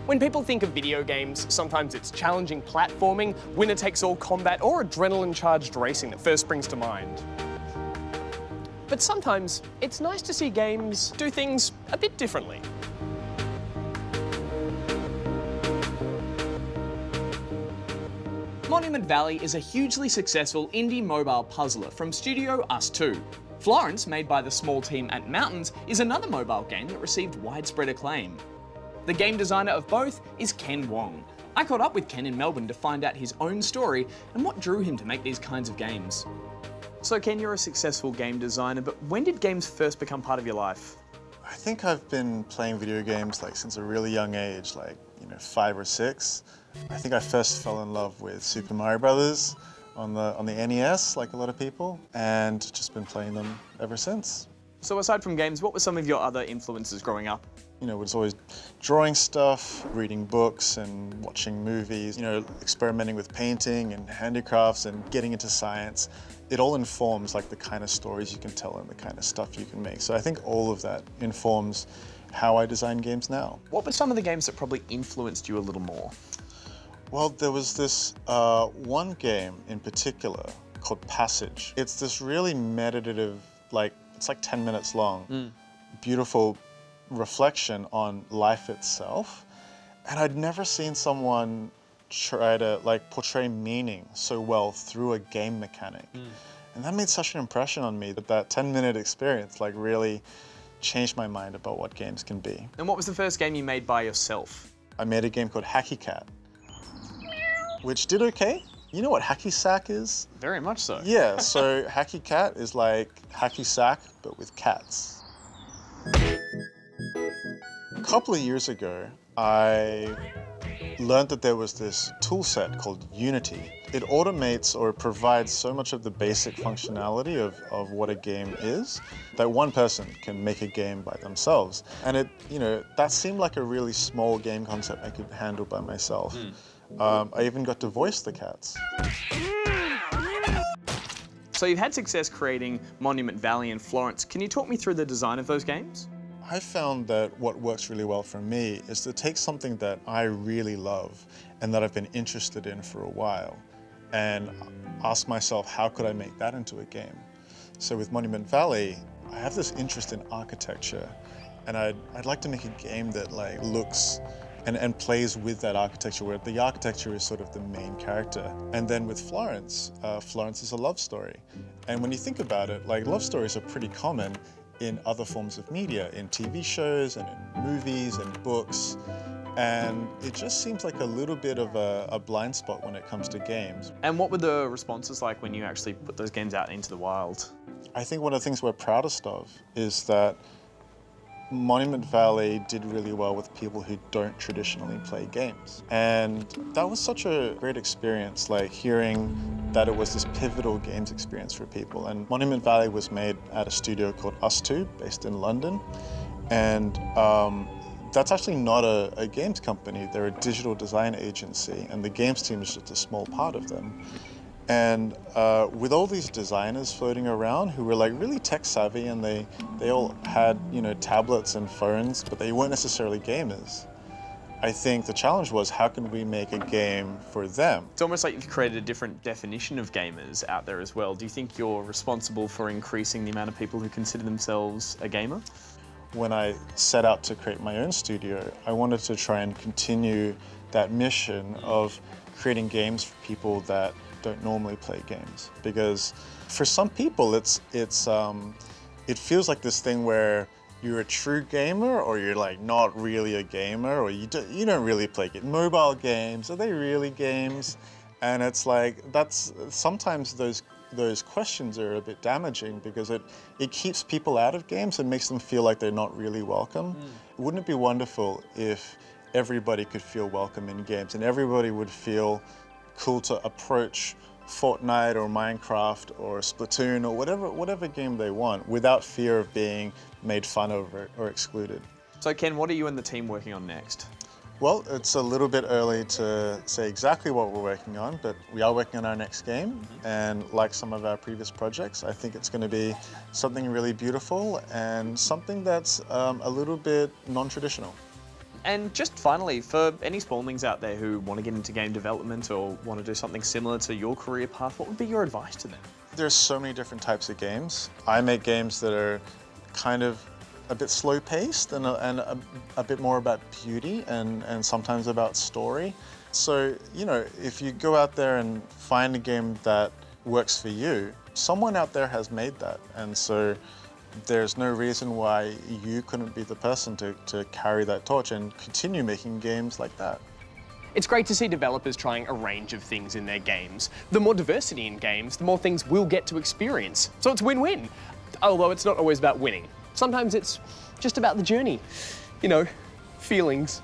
When people think of video games, sometimes it's challenging platforming, winner-takes-all combat, or adrenaline-charged racing that first springs to mind. But sometimes it's nice to see games do things a bit differently. Monument Valley is a hugely successful indie mobile puzzler from studio Us2. Florence, made by the small team at Mountains, is another mobile game that received widespread acclaim. The game designer of both is Ken Wong. I caught up with Ken in Melbourne to find out his own story and what drew him to make these kinds of games. So Ken, you're a successful game designer, but when did games first become part of your life? I think I've been playing video games since a really young age, 5 or 6. I think I first fell in love with Super Mario Brothers on the NES, like a lot of people, and just been playing them ever since. So aside from games, what were some of your other influences growing up? It was always drawing stuff, reading books and watching movies, experimenting with painting and handicrafts and getting into science. It all informs the kind of stories you can tell and the kind of stuff you can make. So I think all of that informs how I design games now. What were some of the games that probably influenced you a little more? Well, there was this one game in particular called Passage. It's this really meditative, it's 10 minutes long, beautiful reflection on life itself. And I'd never seen someone try to portray meaning so well through a game mechanic. And that made such an impression on me that 10-minute experience really changed my mind about what games can be. And what was the first game you made by yourself? I made a game called Hacky Cat, which did okay. You know what hacky sack is? Very much so. Yeah, so Hacky Cat is like hacky sack, but with cats. A couple of years ago, I learned that there was this tool set called Unity. It automates or provides so much of the basic functionality of what a game is that one person can make a game by themselves. And that seemed like a really small game concept I could handle by myself. I even got to voice the cats. So you've had success creating Monument Valley and Florence. Can you talk me through the design of those games? I found that what works really well for me is to take something that I really love and that I've been interested in for a while and ask myself, how could I make that into a game? So with Monument Valley, I have this interest in architecture, and I'd like to make a game that looks and plays with that architecture, where the architecture is sort of the main character. And then with Florence, Florence is a love story. And when you think about it, love stories are pretty common in other forms of media, in TV shows and in movies and books. And it just seems like a little bit of a blind spot when it comes to games. And what were the responses like when you actually put those games out into the wild? I think one of the things we're proudest of is that Monument Valley did really well with people who don't traditionally play games. And that was such a great experience, hearing that it was this pivotal games experience for people. And Monument Valley was made at a studio called Us2, based in London. And that's actually not a games company. They're a digital design agency, and the games team is just a small part of them. And with all these designers floating around who were really tech savvy, and they all had tablets and phones, but they weren't necessarily gamers. I think the challenge was, how can we make a game for them? It's almost like you've created a different definition of gamers out there as well. Do you think you're responsible for increasing the amount of people who consider themselves a gamer? When I set out to create my own studio, I wanted to try and continue that mission of creating games for people that don't normally play games. Because for some people, it feels like this thing where you're a true gamer, or you're not really a gamer, or you don't really play mobile games. Are they really games? And it's that's sometimes those questions are a bit damaging, because it keeps people out of games and makes them feel like they're not really welcome. Wouldn't it be wonderful if everybody could feel welcome in games, and everybody would feel cool to approach Fortnite or Minecraft or Splatoon or whatever game they want without fear of being made fun of or excluded? So Ken, what are you and the team working on next? Well, it's a little bit early to say exactly what we're working on, but we are working on our next game. And like some of our previous projects, I think it's going to be something really beautiful and something that's a little bit non-traditional. And just finally, for any spawnlings out there who want to get into game development or want to do something similar to your career path, what would be your advice to them? There's so many different types of games. I make games that are kind of a bit slow-paced and a bit more about beauty and sometimes about story. So, you know, if you go out there and find a game that works for you, someone out there has made that. And so there's no reason why you couldn't be the person to carry that torch and continue making games like that. It's great to see developers trying a range of things in their games. The more diversity in games, the more things we'll get to experience. So it's win-win. Although it's not always about winning. Sometimes it's just about the journey. You know, feelings.